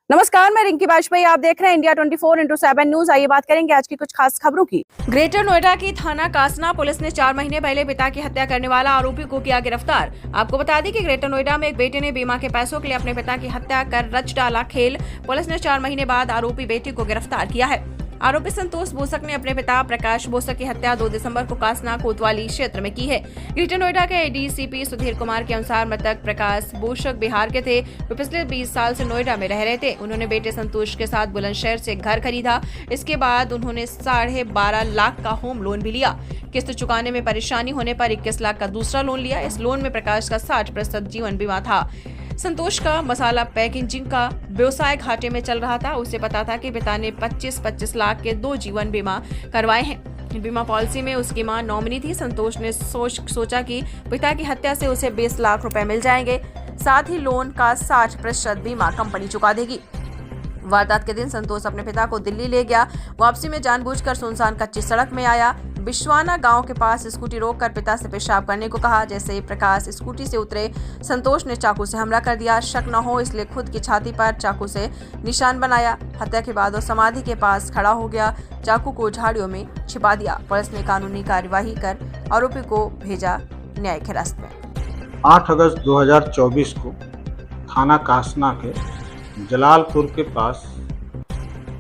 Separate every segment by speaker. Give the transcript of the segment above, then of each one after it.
Speaker 1: नमस्कार, मैं रिंकी बाजपेयी। आप देख रहे हैं इंडिया 24x7 न्यूज। आइए बात करेंगे आज की कुछ खास खबरों की। ग्रेटर नोएडा की थाना कासना पुलिस ने 4 महीने पहले पिता की हत्या करने वाला आरोपी को किया गिरफ्तार। आपको बता दें कि ग्रेटर नोएडा में एक बेटे ने बीमा के पैसों के लिए अपने पिता की हत्या कर रच डाला खेल। पुलिस ने 4 महीने बाद आरोपी बेटे को गिरफ्तार किया है। आरोपी संतोष बोसक ने अपने पिता प्रकाश बोसक की हत्या 2 दिसंबर को कासना कोतवाली क्षेत्र में की है। ग्रेटर नोएडा के एडीसीपी सुधीर कुमार के अनुसार मृतक प्रकाश बोसक बिहार के थे। वे पिछले 20 साल से नोएडा में रह रहे थे। उन्होंने बेटे संतोष के साथ बुलंदशहर से घर खरीदा। इसके बाद उन्होंने 12.5 लाख का होम लोन भी लिया। किस्त चुकाने में परेशानी होने पर 21 लाख का दूसरा लोन लिया। इस लोन में प्रकाश का 60% जीवन बीमा था। संतोष का मसाला पैकेजिंग का व्यवसाय घाटे में चल रहा था। उसे पता था कि पिता ने 25-25 लाख के 2 जीवन बीमा करवाए हैं। बीमा पॉलिसी में उसकी मां नॉमिनी थी। संतोष ने सोचा कि पिता की हत्या से उसे 20 लाख रुपए मिल जाएंगे, साथ ही लोन का 60% बीमा कंपनी चुका देगी। वारदात के दिन संतोष अपने पिता को दिल्ली ले गया। वापसी में जानबूझकर सुनसान कच्ची सड़क में आया। बिश्वाना गांव के पास स्कूटी रोककर पिता से पेशाब करने को कहा। जैसे ही प्रकाश स्कूटी से उतरे, संतोष ने चाकू से हमला कर दिया। शक न हो इसलिए खुद की छाती पर चाकू से निशान बनाया। हत्या के बाद वो समाधि के पास खड़ा हो गया। चाकू को झाड़ियों में छिपा दिया। पुलिस ने कानूनी कार्यवाही कर आरोपी को भेजा न्यायिक हिरासत में।
Speaker 2: 8 अगस्त 2024 को थाना कासना के जलालपुर के पास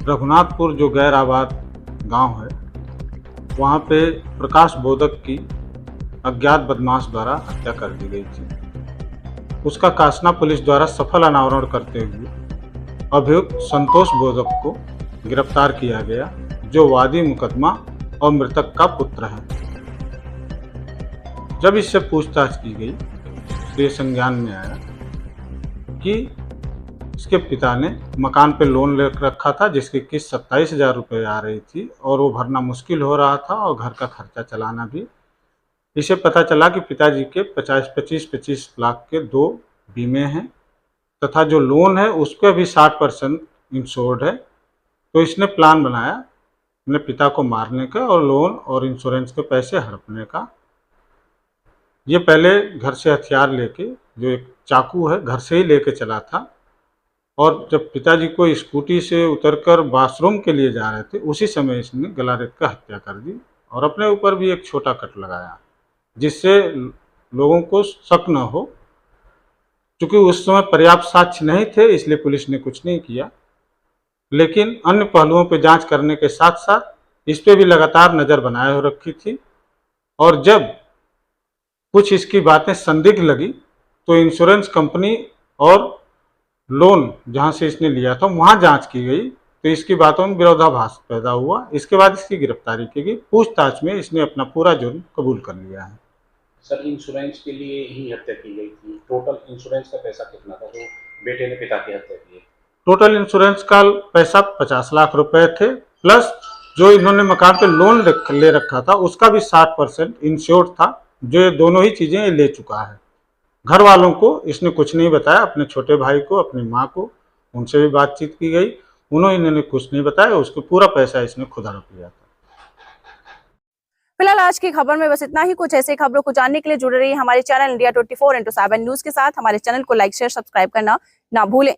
Speaker 2: रघुनाथपुर जो गैर आबाद गांव है, वहां पे प्रकाश बोधक की अज्ञात बदमाश द्वारा हत्या कर दी गई थी। उसका कासना पुलिस द्वारा सफल अनावरण करते हुए अभियुक्त संतोष बोधक को गिरफ्तार किया गया, जो वादी मुकदमा और मृतक का पुत्र है। जब इससे पूछताछ की गई तो ये संज्ञान में आया कि इसके पिता ने मकान पे लोन ले रखा था, जिसकी किस्त 27,000 रुपये आ रही थी और वो भरना मुश्किल हो रहा था और घर का खर्चा चलाना भी। इसे पता चला कि पिताजी के 25 लाख के 2 बीमे हैं तथा जो लोन है उस पर भी 60% इंश्योर्ड है। तो इसने प्लान बनाया अपने पिता को मारने का और लोन और इंश्योरेंस के पैसे हड़पने का। ये पहले घर से हथियार लेके, जो एक चाकू है, घर से ही लेके चला था और जब पिताजी को स्कूटी से उतरकर बाथरूम के लिए जा रहे थे, उसी समय इसने गला रेत कर हत्या कर दी और अपने ऊपर भी एक छोटा कट लगाया, जिससे लोगों को शक न हो। क्योंकि उस समय पर्याप्त साक्ष्य नहीं थे, इसलिए पुलिस ने कुछ नहीं किया। लेकिन अन्य पहलुओं पर जांच करने के साथ साथ इस पर भी लगातार नज़र बनाए हो रखी थी और जब कुछ इसकी बातें संदिग्ध लगी तो इंश्योरेंस कंपनी और लोन जहां से इसने लिया था वहां जांच की गई, तो इसकी बातों में विरोधाभास पैदा हुआ। इसके बाद इसकी गिरफ्तारी की गई। पूछताछ में इसने अपना पूरा जुर्म कबूल कर लिया है।
Speaker 3: सर, इंश्योरेंस के लिए ही हत्या की गई थी। टोटल इंश्योरेंस का पैसा कितना था जो बेटे ने पिता की हत्या की है?
Speaker 2: टोटल इंश्योरेंस का पैसा 50 लाख रुपए थे, प्लस जो इन्होंने मकान पे लोन ले रखा था उसका भी 60% इंश्योर्ड था। जो ये दोनों ही चीजें ले चुका है। घर वालों को इसने कुछ नहीं बताया, अपने छोटे भाई को, अपनी माँ को, उनसे भी बातचीत की गई, इन्होंने कुछ नहीं बताया। उसको पूरा पैसा इसने खुद हड़प लिया था।
Speaker 1: फिलहाल आज की खबर में बस इतना ही। कुछ ऐसी खबरों को जानने के लिए जुड़े रहिए हमारे चैनल इंडिया 24x7 न्यूज के साथ। हमारे चैनल को लाइक, शेयर, सब्सक्राइब करना ना भूलें।